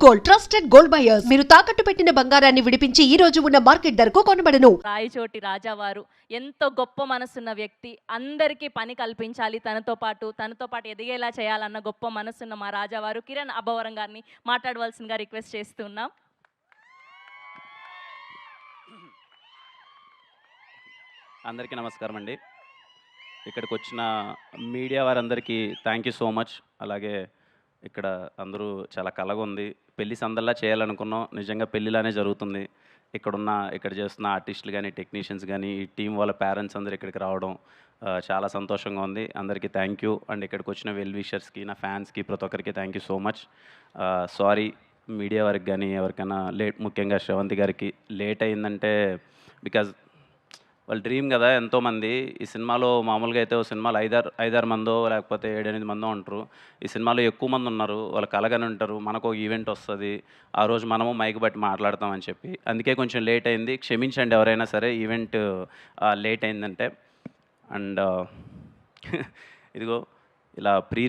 Gold, trusted gold buyers. మీరు తాకట్టు పెట్టిన బంగారాన్ని విడిపించి ఈ రోజు ఉన్న మార్కెట్ ధరకు కొనబడను. రాయచోటి రాజావారు ఎంతో గొప్ప మనసున్న వ్యక్తి. అందరికీ పని కల్పించాలి, తనతో పాటు ఎదిగేలా చేయాలన్న గొప్ప మనసున్న మా రాజావారు కిరణ్ అబ్బవరం గారిని మాట్లాడవలసిందిగా రిక్వెస్ట్ చేస్తున్నాం. అందరికీ నమస్కారం అండి. ఇక్కడికి వచ్చిన మీడియా వారందరికీ థ్యాంక్ యూ సో మచ్. అలాగే ఇక్కడ అందరూ చాలా కలగా ఉంది. పెళ్లి సందల్లా చేయాలనుకున్నాం, నిజంగా పెళ్ళిలానే జరుగుతుంది. ఇక్కడ చేస్తున్న ఆర్టిస్టులు కానీ, టెక్నీషియన్స్ కానీ, ఈ టీం వాళ్ళ పేరెంట్స్ అందరూ ఇక్కడికి రావడం చాలా సంతోషంగా ఉంది. అందరికీ థ్యాంక్ యూ. అండ్ ఇక్కడికి వచ్చిన వెల్ విషర్స్కి, నా ఫ్యాన్స్కి, ప్రతి ఒక్కరికి thank you so much. Sorry media వారికి కానీ ఎవరికైనా లేట్, ముఖ్యంగా శ్రవంతి గారికి లేట్ అయిందంటే బికాజ్ వాళ్ళ డ్రీమ్ కదా ఎంతోమంది. ఈ సినిమాలో మామూలుగా అయితే ఓ సినిమాలో ఐదారు మందో లేకపోతే 7-8 మందో ఉంటారు. ఈ సినిమాలో ఎక్కువ మంది ఉన్నారు. వాళ్ళు కలగని ఉంటారు. మనకు ఒక ఈవెంట్ వస్తుంది, ఆ రోజు మనము మైక్ బట్టి మాట్లాడతామని చెప్పి, అందుకే కొంచెం లేట్ అయింది. క్షమించండి ఎవరైనా సరే ఈవెంట్ లేట్ అయిందంటే. అండ్ ఇదిగో ఇలా ప్రీ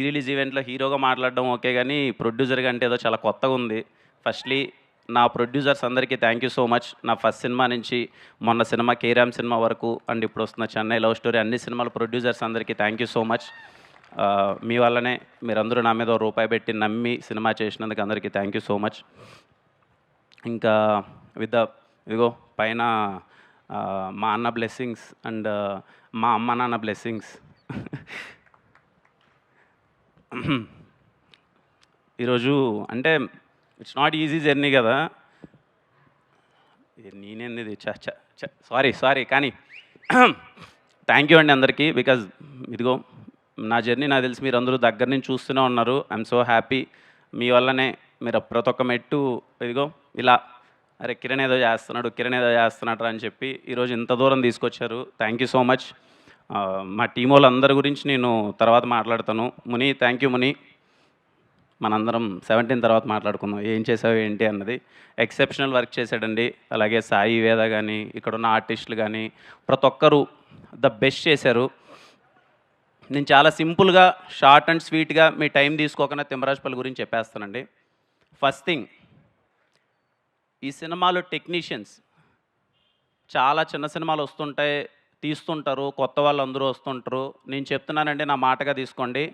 రిలీజ్ ఈవెంట్లో హీరోగా మాట్లాడడం ఓకే, కానీ ప్రొడ్యూసర్గా అంటే ఏదో చాలా కొత్తగా ఉంది. ఫస్ట్లీ నా ప్రొడ్యూసర్స్ అందరికీ థ్యాంక్ యూ సో మచ్. నా ఫస్ట్ సినిమా నుంచి మొన్న సినిమా కేరామ్ సినిమా వరకు అండ్ ఇప్పుడు వస్తున్న చెన్నై లవ్ స్టోరీ అన్ని సినిమాల ప్రొడ్యూసర్స్ అందరికీ థ్యాంక్ యూ సో మచ్. మీ వల్లనే మీరందరూ నా మీద రూపాయి పెట్టి నమ్మి సినిమా చేసినందుకు అందరికీ థ్యాంక్ యూ సో మచ్. ఇంకా ఇదిగో పైన మా అన్న బ్లెస్సింగ్స్ అండ్ మా అమ్మ నాన్న బ్లెస్సింగ్స్. ఈరోజు అంటే ఇట్స్ నాట్ ఈజీ జర్నీ కదా. నేనేంది సారీ కానీ థ్యాంక్ యూ అండి అందరికీ. బికాజ్ ఇదిగో నా జర్నీ నాకు తెలిసి మీరు అందరూ దగ్గర నుంచి చూస్తూనే ఉన్నారు. I'm so happy. మీ వల్లనే మీరు ప్రతి ఒక్క మెట్టు ఇదిగో ఇలా అరే కిరణ్ ఏదో చేస్తున్నాడు అని చెప్పి ఈరోజు ఇంత దూరం తీసుకొచ్చారు. Thank you so much. మా టీం వాళ్ళందరి గురించి నేను తర్వాత మాట్లాడతాను. ముని, థ్యాంక్ యూ ముని. మనందరం 17 తర్వాత మాట్లాడుకుందాం ఏం చేసావు ఏంటి అన్నది. ఎక్సెప్షనల్ వర్క్ చేశాడండి. అలాగే సాయి వేద కానీ, ఇక్కడున్న ఆర్టిస్టులు కానీ ప్రతి ఒక్కరూ ద బెస్ట్ చేశారు. నేను చాలా సింపుల్గా, షార్ట్ అండ్ స్వీట్గా మీ టైం తీసుకోకుండా తిమ్మరాజుపల్లి గురించి చెప్పేస్తానండి. ఫస్ట్ థింగ్, ఈ సినిమాలో టెక్నీషియన్స్ చాలా చిన్న సినిమాలు వస్తుంటాయి, తీస్తుంటారు, కొత్త వాళ్ళు అందరూ వస్తుంటారు. నేను చెప్తున్నానండి, నా మాటగా తీసుకోండి.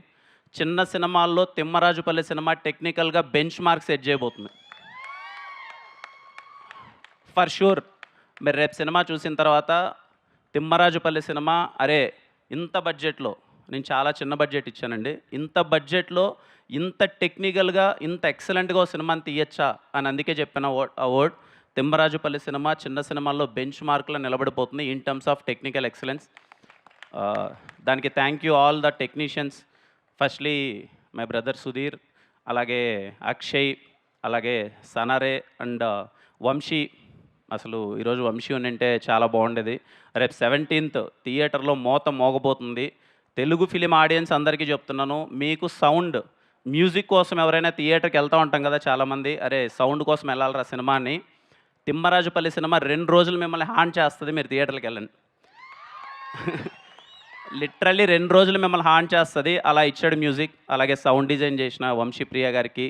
చిన్న సినిమాల్లో తిమ్మరాజుపల్లి సినిమా టెక్నికల్గా బెంచ్ మార్క్ సెట్ చేయబోతుంది ఫర్ షూర్. మీరు రేపు సినిమా చూసిన తర్వాత తిమ్మరాజుపల్లి సినిమా అరే ఇంత బడ్జెట్లో, నేను చాలా చిన్న బడ్జెట్ ఇచ్చానండి, ఇంత బడ్జెట్లో ఇంత టెక్నికల్గా ఇంత ఎక్సలెంట్గా సినిమాని తీయచ్చా అని అందుకే చెప్పిన వర్డ్. తిమ్మరాజుపల్లి సినిమా చిన్న సినిమాల్లో బెంచ్ మార్క్లో నిలబడిపోతుంది in terms of technical excellence. దానికి thank you all the technicians. Firstly my brother Sudheer, అలాగే అక్షయ్, అలాగే సనరే అండ్ వంశీ. అసలు ఈరోజు వంశీ ఉంటే చాలా బాగుండేది. రేపు 17th థియేటర్లో మోగబోతుంది. తెలుగు ఫిలిం ఆడియన్స్ అందరికీ చెప్తున్నాను, మీకు సౌండ్ మ్యూజిక్ కోసం ఎవరైనా థియేటర్కి వెళ్తూ ఉంటాం కదా చాలామంది, అరే సౌండ్ కోసం వెళ్ళాలరా సినిమాని. తిమ్మరాజుపల్లి సినిమా 2 రోజులు మిమ్మల్ని హాన్ చేస్తుంది, మీరు థియేటర్కి వెళ్ళండి. లిటరల్లీ 2 రోజులు మిమ్మల్ని హాన్ చేస్తుంది. అలా ఇచ్చాడు మ్యూజిక్. అలాగే సౌండ్ డిజైన్ చేసిన వంశీప్రియ గారికి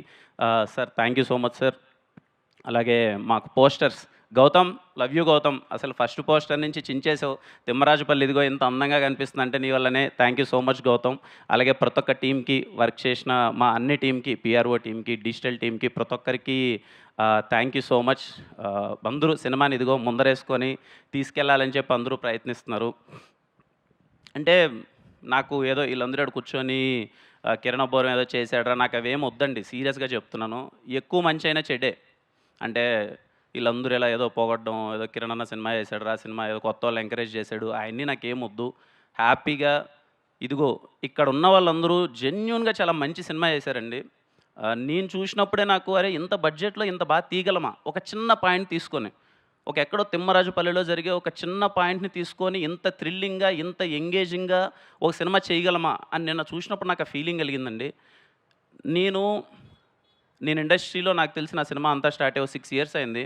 sir thank you so much sir. అలాగే మాకు posters, Gautam, love you Gautam. అసలు ఫస్ట్ పోస్టర్ నుంచి చించేసావు. తిమ్మరాజుపల్లి ఇదిగో ఇంత అందంగా కనిపిస్తుంది అంటే నీ వల్లనే. Thank you so much Gautam. అలాగే ప్రతి ఒక్క టీంకి, వర్క్ చేసిన మా అన్ని టీంకి, పిఆర్ఓ టీంకి, డిజిటల్ టీంకి, ప్రతి ఒక్కరికి థ్యాంక్ యూ సో మచ్. అందరూ సినిమాని ఇదిగో ముందరేసుకొని తీసుకెళ్లాలని చెప్పి అందరూ ప్రయత్నిస్తున్నారు. అంటే నాకు ఏదో వీళ్ళందరూ కూర్చొని కిరణ్ అబ్బవరం ఏదో చేశాడరా, నాకు అవేం వద్దండి, సీరియస్గా చెప్తున్నాను. ఎక్కువ మంచి అయినా చెడే. అంటే వీళ్ళందరూ ఇలా ఏదో పోగొట్టడం, ఏదో కిరణ్ అన్న సినిమా చేశాడు రా, సినిమా ఏదో కొత్త వాళ్ళు ఎంకరేజ్ చేశాడు, అవన్నీ నాకేం వద్దు. హ్యాపీగా ఇదిగో ఇక్కడ ఉన్న వాళ్ళందరూ జెన్యూన్గా చాలా మంచి సినిమా చేశారండి. నేను చూసినప్పుడే నాకు అరే ఇంత బడ్జెట్లో ఇంత బాగా తీయగలమా, ఒక చిన్న పాయింట్ తీసుకొని, ఒక ఎక్కడో తిమ్మరాజుపల్లిలో జరిగే ఒక చిన్న పాయింట్ని తీసుకొని ఇంత థ్రిల్లింగ్గా, ఇంత ఎంగేజింగ్గా ఒక సినిమా చేయగలమా అని నిన్న చూసినప్పుడు నాకు ఆ ఫీలింగ్ కలిగిందండి. నేను ఇండస్ట్రీలో నాకు తెలిసిన సినిమా అంతా స్టార్ట్ అయ్యి 6 years అయింది.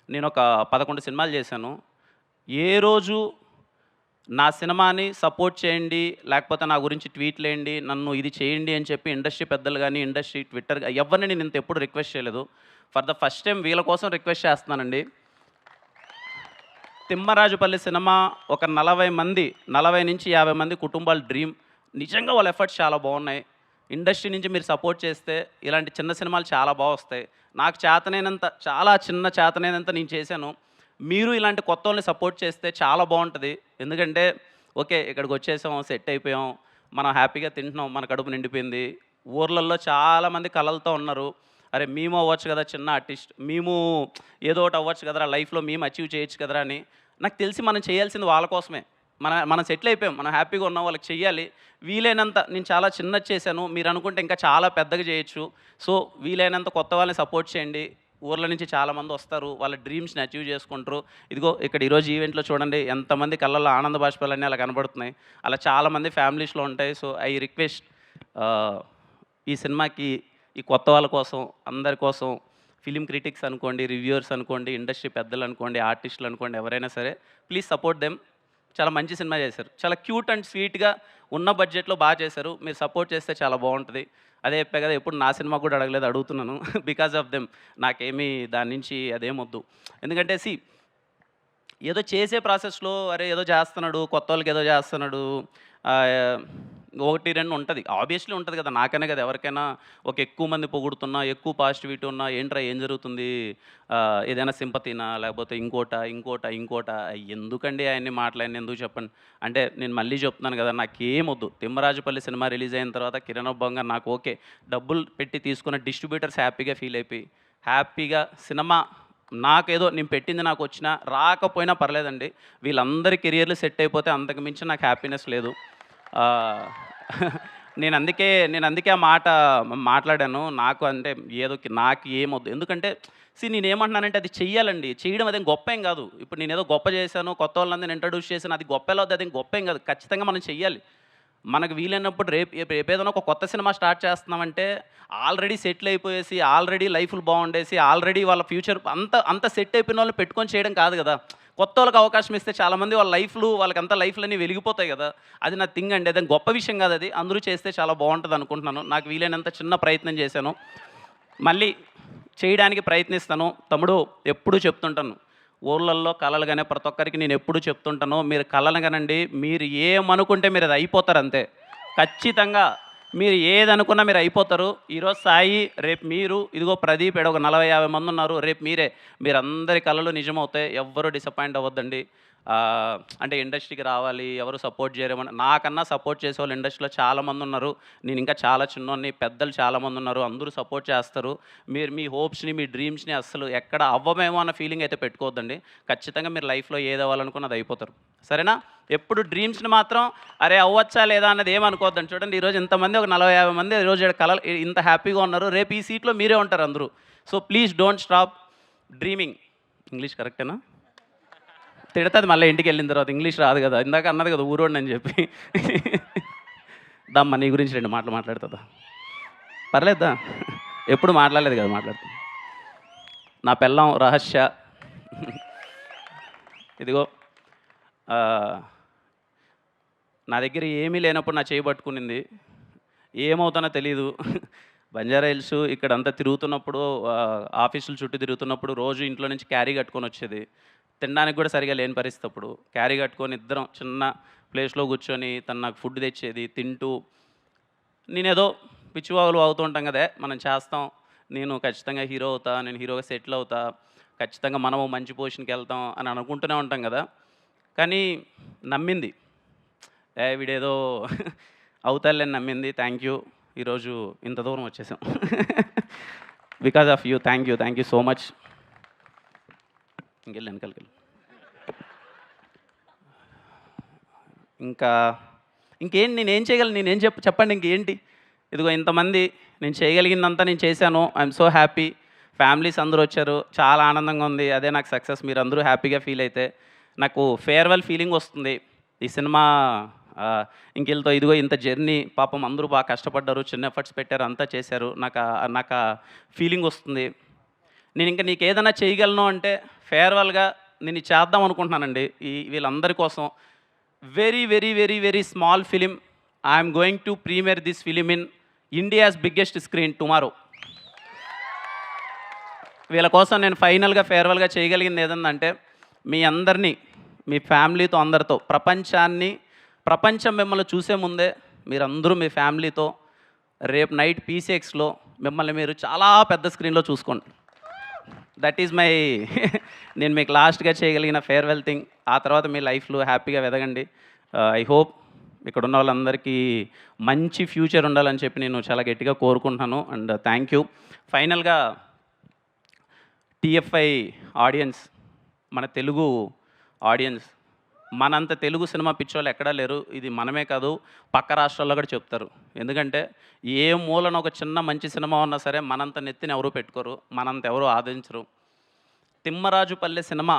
నేను ఒక 11 సినిమాలు చేశాను. ఏ రోజు నా సినిమాని సపోర్ట్ చేయండి, లేకపోతే నా గురించి ట్వీట్లేయండి, నన్ను ఇది చేయండి అని చెప్పి ఇండస్ట్రీ పెద్దలు కానీ, ఇండస్ట్రీ ట్విట్టర్ ఎవరిని నేను ఇంత ఎప్పుడు రిక్వెస్ట్ చేయలేదు. ఫర్ ద ఫస్ట్ టైం వీళ్ళ కోసం రిక్వెస్ట్ చేస్తున్నానండి. తిమ్మరాజుపల్లి సినిమా ఒక 40 నుంచి 50 మంది కుటుంబాల డ్రీమ్. నిజంగా వాళ్ళ ఎఫర్ట్స్ చాలా బాగున్నాయి. ఇండస్ట్రీ నుంచి మీరు సపోర్ట్ చేస్తే ఇలాంటి చిన్న సినిమాలు చాలా బాగా వస్తాయి. నాకు చేతనైనంత, చాలా చిన్న చేతనైనంత నేను చేశాను. మీరు ఇలాంటి కొత్త వాళ్ళని సపోర్ట్ చేస్తే చాలా బాగుంటుంది. ఎందుకంటే ఓకే, ఇక్కడికి వచ్చేసాం, సెట్ అయిపోయాం, మనం హ్యాపీగా తింటున్నాం, మన కడుపు నిండిపోయింది. ఊర్లలో చాలామంది కలలతో ఉన్నారు. అరే మేము అవ్వచ్చు కదా చిన్న ఆర్టిస్ట్, మేము ఏదో ఒకటి అవ్వచ్చు కదరా లైఫ్లో, మేము అచీవ్ చేయొచ్చు కదరా అని. నాకు తెలిసి మనం చేయాల్సింది వాళ్ళ కోసమే. మనం సెటిల్ అయిపోయాం, మనం హ్యాపీగా ఉన్నాం, వాళ్ళకి చెయ్యాలి. వీలైనంత నేను చాలా చిన్నది చేశాను, మీరు అనుకుంటే ఇంకా చాలా పెద్దగా చేయొచ్చు. సో వీలైనంత కొత్త వాళ్ళని సపోర్ట్ చేయండి. ఊర్ల నుంచి చాలామంది వస్తారు, వాళ్ళ డ్రీమ్స్ని అచీవ్ చేసుకుంటారు. ఇదిగో ఇక్కడ ఈరోజు ఈవెంట్లో చూడండి ఎంతమంది కళ్ళల్లో ఆనంద బాష్పాలన్నీ అలా కనబడుతున్నాయి. అలా చాలామంది ఫ్యామిలీస్లో ఉంటాయి. సో ఐ రిక్వెస్ట్ ఈ సినిమాకి, ఈ కొత్త వాళ్ళ కోసం, అందరి కోసం, ఫిలిం క్రిటిక్స్ అనుకోండి, రివ్యూవర్స్ అనుకోండి, ఇండస్ట్రీ పెద్దలు అనుకోండి, ఆర్టిస్టులు అనుకోండి, ఎవరైనా సరే ప్లీజ్ సపోర్ట్ దెమ్. చాలా మంచి సినిమా చేశారు, చాలా క్యూట్ అండ్ స్వీట్గా ఉన్న బడ్జెట్లో బాగా చేశారు. మీరు సపోర్ట్ చేస్తే చాలా బాగుంటుంది. అదే చెప్పే కదా, ఎప్పుడు నా సినిమా కూడా అడగలేదు, అడుగుతున్నాను. బికాజ్ ఆఫ్ దెమ్ నాకేమీ దాని నుంచి అదేమొద్దు. ఎందుకంటే ఏదో చేసే ప్రాసెస్లో అరే ఏదో చేస్తున్నాడు, కొత్త వాళ్ళకి ఏదో చేస్తున్నాడు, 1, 2 ఉంటుంది, ఆబ్వియస్లీ ఉంటుంది కదా. నాకనే కదా, ఎవరికైనా ఒక ఎక్కువ మంది పొగుడుతున్నా, ఎక్కువ పాజిటివిటీ ఉన్నా, ఏంట్రా ఏం జరుగుతుంది, ఏదైనా సింపతినా, లేకపోతే ఇంకోట ఎందుకండి ఆయన్ని మాట్లాడిన, ఎందుకు చెప్పండి. అంటే నేను మళ్ళీ చెప్తున్నాను కదా, నాకేమొద్దు. తిమ్మరాజుపల్లి సినిమా రిలీజ్ అయిన తర్వాత కిరణ్ అబ్బంగా నాకు ఓకే, డబ్బులు పెట్టి తీసుకున్న డిస్ట్రిబ్యూటర్స్ హ్యాపీగా ఫీల్ అయిపోయి, హ్యాపీగా సినిమా నాకేదో నేను పెట్టింది నాకు వచ్చినా రాకపోయినా పర్లేదండి, వీళ్ళందరి కెరియర్లు సెట్ అయిపోతే అంతకు మించి నాకు హ్యాపీనెస్ లేదు. నేను అందుకే ఆ మాట మాట్లాడాను. నాకు అంటే నాకు ఏమొద్దు. ఎందుకంటే నేనేమంటున్నానంటే అది చెయ్యాలండి, చేయడం అదేం గొప్ప ఏం కాదు. ఇప్పుడు నేనేదో గొప్ప చేశాను, కొత్త వాళ్ళందరినీ ఇంట్రడ్యూస్ చేశాను, అది గొప్ప ఎలా అవుతుంది, అదేం గొప్ప ఏం కాదు. ఖచ్చితంగా మనం చెయ్యాలి. మనకు వీలైనప్పుడు రేపేదైనా ఒక కొత్త సినిమా స్టార్ట్ చేస్తున్నామంటే ఆల్రెడీ సెటిల్ అయిపోయేసి, ఆల్రెడీ లైఫ్లు బాగుండేసి, ఆల్రెడీ వాళ్ళ ఫ్యూచర్ అంత సెట్ అయిపోయిన వాళ్ళని పెట్టుకొని చేయడం కాదు కదా. కొత్త వాళ్ళకి అవకాశం ఇస్తే చాలామంది వాళ్ళ వాళ్ళకంతా లైఫ్లన్నీ వెలిగిపోతాయి కదా. అది నా థింగ్ అండి, అదే గొప్ప విషయం కాదు అది. అందరూ చేస్తే చాలా బాగుంటుంది అనుకుంటున్నాను. నాకు వీలైనంత చిన్న ప్రయత్నం చేశాను, మళ్ళీ చేయడానికి ప్రయత్నిస్తాను. తమ్ముడు ఎప్పుడూ చెప్తుంటాను, ఊళ్ళల్లో కళలు కానీ ప్రతి ఒక్కరికి నేను ఎప్పుడు చెప్తుంటాను, మీరు కళలు కనండి, మీరు ఏమనుకుంటే మీరు అది అయిపోతారు అంతే. ఖచ్చితంగా మీరు ఏదనుకున్నా మీరు అయిపోతారు. ఈరోజు సాయి, రేపు మీరు, ఇదిగో ప్రదీప్, ఒక 40-50 మంది ఉన్నారు, రేపు మీరందరి కళలు నిజమవుతాయి. ఎవ్వరూ డిసప్పాయింట్ అవ్వద్దండి. అంటే ఇండస్ట్రీకి రావాలి, ఎవరు సపోర్ట్ చేయరేమని, నాకన్నా సపోర్ట్ చేసే వాళ్ళు ఇండస్ట్రీలో చాలామంది ఉన్నారు. నేను ఇంకా చాలా చిన్నోన్ని, పెద్దలు చాలామంది ఉన్నారు, అందరూ సపోర్ట్ చేస్తారు. మీరు మీ హోప్స్ని, మీ డ్రీమ్స్ని అస్సలు ఎక్కడ అవ్వమేమో అన్న ఫీలింగ్ అయితే పెట్టుకోవద్దండి. ఖచ్చితంగా మీరు లైఫ్లో ఏది అవ్వాలనుకున్నది అది అయిపోతారు, సరేనా. ఎప్పుడు డ్రీమ్స్ని మాత్రం అరే అవ్వచ్చా లేదా అన్నది ఏమనుకోవద్దండి. చూడండి ఈరోజు ఇంతమంది, ఒక 40-50 మంది ఈరోజు కళలు ఇంత హ్యాపీగా ఉన్నారు, రేపు ఈ సీట్లో మీరే ఉంటారు అందరూ. So please don't stop dreaming. English కరెక్టేనా? తిడుతుంది మళ్ళీ ఇంటికి వెళ్ళిన తర్వాత, ఇంగ్లీష్ రాదు కదా, ఇందాక అన్నది కదా ఊరోడిని అని చెప్పి. దమ్మ నీ గురించి 2 మాటలు మాట్లాడుతుందా? పర్లేదా, ఎప్పుడు మాట్లాడలేదు కదా, మాట్లాడుతుంది. నా పెళ్ళం రహస్య, ఇదిగో నా దగ్గర ఏమీ లేనప్పుడు నా చేయి పట్టుకునింది. ఏమవుతానో తెలీదు. బంజారా హిల్స్ ఇక్కడంతా తిరుగుతున్నప్పుడు, ఆఫీసులు చుట్టూ తిరుగుతున్నప్పుడు రోజు ఇంట్లో నుంచి క్యారీ కట్టుకొని వచ్చేది. తినడానికి కూడా సరిగా లేని పరిస్థితి. అప్పుడు క్యారీ కట్టుకొని ఇద్దరం చిన్న ప్లేస్లో కూర్చొని తను నాకు ఫుడ్ తెచ్చేది. తింటూ నేనేదో పిచ్చివాగులు అవుతూ ఉంటాం కదా, మనం చేస్తాం, నేను ఖచ్చితంగా హీరో అవుతా, నేను హీరోగా సెటిల్ అవుతా, ఖచ్చితంగా మనము మంచి పొజిషన్కి వెళ్తాం అని అనుకుంటూనే ఉంటాం కదా. కానీ నమ్మింది, వీడేదో అవుతాలేని నమ్మింది. థ్యాంక్ యూ, ఈరోజు ఇంత దూరం వచ్చేసాం. Because of you. Thank you so much. ఇంకెళ్ళి వెనకాలకి ఇంకేంటి నేనేం చేయగలను, చెప్పండి ఇంకేంటి. ఇదిగో ఇంతమంది, నేను చేయగలిగిందంతా నేను చేశాను. I'm so happy. ఫ్యామిలీస్ అందరూ వచ్చారు, చాలా ఆనందంగా ఉంది. అదే నాకు సక్సెస్. మీరు అందరూ హ్యాపీగా ఫీల్ అయితే నాకు ఫేర్వెల్ ఫీలింగ్ వస్తుంది. ఈ సినిమా ఇంకెళ్తో ఇదిగో ఇంత జర్నీ, పాపం అందరూ బాగా కష్టపడ్డారు, చిన్న ఎఫర్ట్స్ పెట్టారు, అంతా చేశారు. నాకు ఫీలింగ్ వస్తుంది. నేను ఇంకా నీకు ఏదైనా చేయగలను అంటే ఫేర్వెల్గా నేను చేద్దాం అనుకుంటున్నానండి. వీళ్ళందరి కోసం very small film. I am going to premiere this film in India's biggest screen tomorrow. వీళ్ళ కోసం నేను ఫైనల్గా ఫేర్వెల్గా చేయగలిగింది ఏదంటే మీ అందరినీ మీ ఫ్యామిలీతో అందరితో ప్రపంచం మిమ్మల్ని చూసే ముందే మీరందరూ మీ ఫ్యామిలీతో రేపు నైట్ పీసీఎక్స్లో మిమ్మల్ని మీరు చాలా పెద్ద స్క్రీన్లో చూసుకోండి. దట్ ఈజ్ మై నేను మీకు లాస్ట్గా చేయగలిగిన ఫేర్వెల్ థింగ్. ఆ తర్వాత మీ లైఫ్లో హ్యాపీగా ఎదగండి. ఐ హోప్ ఇక్కడ ఉన్న వాళ్ళందరికీ మంచి ఫ్యూచర్ ఉండాలని చెప్పి నేను చాలా గట్టిగా కోరుకుంటున్నాను. And thank you. ఫైనల్గా టీఎఫ్ఐ ఆడియన్స్, మన తెలుగు ఆడియన్స్, మనంత తెలుగు సినిమా పిచ్చోళ్ళు ఎక్కడా లేరు. ఇది మనమే కాదు, పక్క రాష్ట్రాల్లో కూడా చెప్తారు. ఎందుకంటే ఏ మూలన ఒక చిన్న మంచి సినిమా ఉన్నా సరే మనంత నెత్తిని ఎవరు పెట్టుకోరు, మనంత ఎవరు ఆదరించరు. తిమ్మరాజుపల్లె సినిమా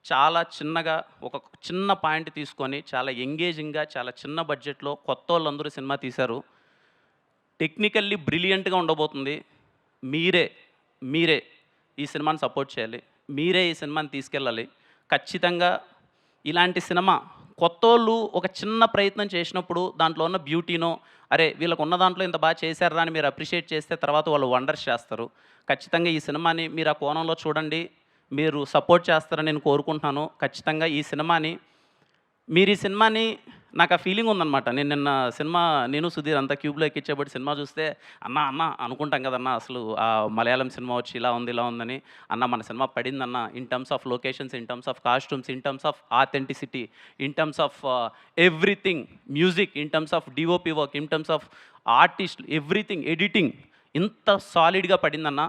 చాలా చిన్నగా ఒక చిన్న పాయింట్ తీసుకొని చాలా ఎంగేజింగ్గా చాలా చిన్న బడ్జెట్లో కొత్త వాళ్ళందరూ సినిమా తీశారు. టెక్నికల్లీ బ్రిలియంట్గా ఉండబోతుంది. మీరే ఈ సినిమాని సపోర్ట్ చేయాలి. మీరే ఈ సినిమాని తీసుకెళ్ళాలి. ఖచ్చితంగా ఇలాంటి సినిమా కొత్తోళ్ళు ఒక చిన్న ప్రయత్నం చేసినప్పుడు దాంట్లో ఉన్న బ్యూటీనో, అరే వీళ్ళకు ఉన్న దాంట్లో ఇంత బాగా చేశారా అని మీరు అప్రిషియేట్ చేస్తే తర్వాత వాళ్ళు వండర్స్ చేస్తారు. ఖచ్చితంగా ఈ సినిమాని మీరు ఆ కోణంలో చూడండి, మీరు సపోర్ట్ చేస్తారని నేను కోరుకుంటున్నాను. ఖచ్చితంగా ఈ సినిమాని నాకు ఆ ఫీలింగ్ ఉందన్నమాట. నేను నిన్న సినిమా నేను సుధీర్ అంతా క్యూబ్లో ఎక్కించేబట్టి సినిమా చూస్తే అన్న అనుకుంటాం కదన్నా, అసలు ఆ మలయాళం సినిమా వచ్చి ఇలా ఉందని. మన సినిమా పడిందన్న, in terms of locations, in terms of costumes, in terms of authenticity, in terms of everything, music, in terms of DOP work, in terms of artist, everything, editing ఇంత సాలిడ్గా పడిందన్న.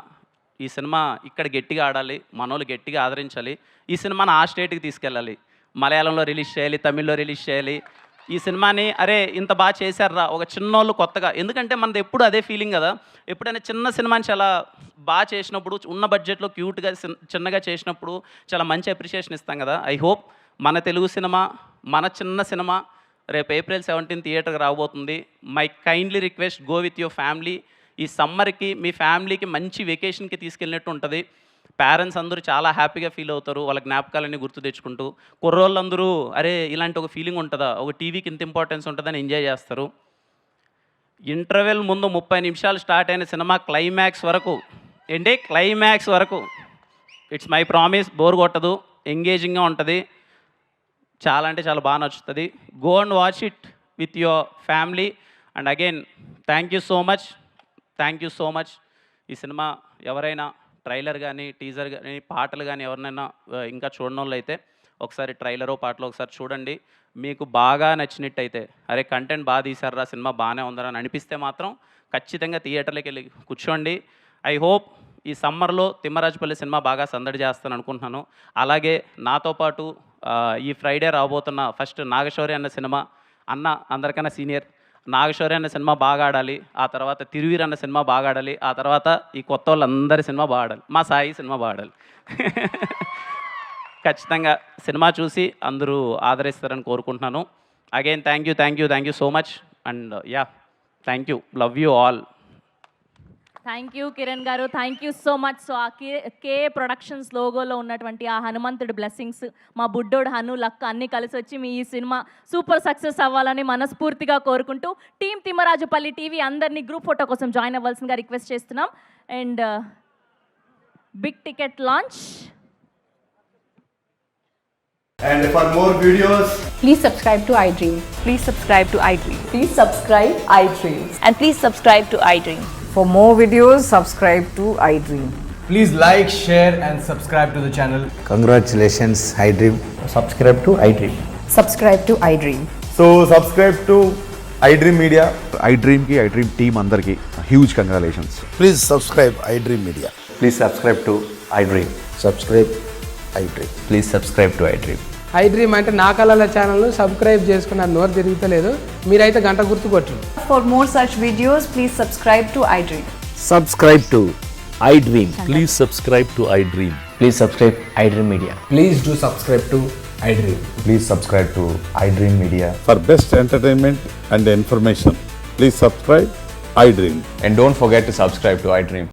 ఈ సినిమా ఇక్కడ గట్టిగా ఆడాలి, మనోళ్ళు గట్టిగా ఆదరించాలి. ఈ సినిమాని ఆ స్టేట్కి తీసుకెళ్ళాలి. మలయాళంలో రిలీజ్ చేయాలి, తమిళ్లో రిలీజ్ చేయాలి. ఈ సినిమాని అరే ఇంత బాగా చేశారా ఒక చిన్నోళ్ళు కొత్తగా. ఎందుకంటే మనది ఎప్పుడు అదే ఫీలింగ్ కదా, ఎప్పుడైనా చిన్న సినిమాని చాలా బాగా చేసినప్పుడు, ఉన్న బడ్జెట్లో క్యూట్గా చిన్నగా చేసినప్పుడు చాలా మంచి అప్రిషియేషన్ ఇస్తాం కదా. ఐ హోప్ మన తెలుగు సినిమా, మన చిన్న సినిమా రేపు April 17 థియేటర్కి రాబోతుంది. My kindly request, go with your family. ఈ సమ్మర్కి మీ ఫ్యామిలీకి మంచి వెకేషన్కి తీసుకెళ్ళినట్టు ఉంటుంది. పేరెంట్స్ అందరూ చాలా హ్యాపీగా ఫీల్ అవుతారు, వాళ్ళ జ్ఞాపకాలన్నీ గుర్తు తెచ్చుకుంటూ. కుర్రోళ్ళందరూ అరే ఇలాంటి ఒక ఫీలింగ్ ఉంటుందా, ఒక టీవీకి ఇంత ఇంపార్టెన్స్ ఉంటుందని ఎంజాయ్ చేస్తారు. ఇంటర్వెల్ ముందు 30 నిమిషాలు స్టార్ట్ అయిన సినిమా క్లైమాక్స్ వరకు ఇట్స్ మై ప్రామిస్, బోర్ కొట్టదు, ఎంగేజింగ్గా ఉంటుంది, చాలా అంటే చాలా బాగా నచ్చుతుంది. Go and watch it with your family. And again thank you so much. ఈ సినిమా ఎవరైనా ట్రైలర్ కానీ, టీజర్ కానీ, పాటలు కానీ ఎవరినైనా ఇంకా చూడని వాళ్ళు అయితే ఒకసారి ట్రైలరో పాటలో ఒకసారి చూడండి. మీకు బాగా నచ్చినట్టయితే అరే కంటెంట్ బాగా తీశారా, సినిమా బాగానే ఉందరా అని అనిపిస్తే మాత్రం ఖచ్చితంగా థియేటర్లోకి వెళ్ళి కూర్చోండి. ఐ హోప్ ఈ సమ్మర్లో తిమ్మరాజుపల్లి సినిమా బాగా సందడి చేస్తాను అనుకుంటున్నాను. అలాగే నాతో పాటు ఈ ఫ్రైడే రాబోతున్న ఫస్ట్ నాగశౌర్య అన్న సినిమా, అందరికన్నా సీనియర్ నాగశౌర్య అన్న సినిమా బాగా ఆడాలి, ఆ తర్వాత తిరువీర్ అన్న సినిమా బాగా ఆడాలి, ఆ తర్వాత ఈ కొత్త వాళ్ళందరి సినిమా బాగా ఆడాలి, మా సాయి సినిమా బాగా ఆడాలి. ఖచ్చితంగా సినిమా చూసి అందరూ ఆదరిస్తారని కోరుకుంటున్నాను. Again thank you so much. And thank you, love you all. Thank you Kiran garu, thank you so much. So A K productions లోగోలో ఉన్నటువంటి ఆ హనుమంతుడి బ్లెస్సింగ్స్, మా బుడ్డోడు హను లక్ అన్నీ కలిసి వచ్చి మీ ఈ సినిమా సూపర్ సక్సెస్ అవ్వాలని మనస్ఫూర్తిగా కోరుకుంటూ టీమ్ తిమ్మరాజుపల్లి టీవీ అందరినీ గ్రూప్ ఫోటో కోసం జాయిన్ అవ్వాల్సిందిగా రిక్వెస్ట్ చేస్తున్నాం. And big ticket launch. And for more videos, Please subscribe to iDream. Please subscribe to iDream. Please subscribe iDream. And please subscribe to iDream. For more videos, subscribe to iDream. please like, share and subscribe to the channel. Congratulations, iDream. Subscribe to iDream. Subscribe to iDream. So subscribe to iDream Media. iDream ki iDream team andarki huge congratulations. Please subscribe iDream Media. Please subscribe to iDream. Subscribe iDream. Please subscribe to iDream. iDream అంటే నా కళల ఛానల్ను subscribe చేసుకున్న నోరు తిరుగుతలేదు, మీరైతే గంట గుర్తు కొట్టండి. For more such videos, please subscribe to iDream. Subscribe to iDream. Please subscribe to iDream. Please subscribe iDream Media. Please do subscribe to iDream. Please subscribe to iDream Media. For best entertainment and information, please subscribe iDream. And don't forget to subscribe to iDream.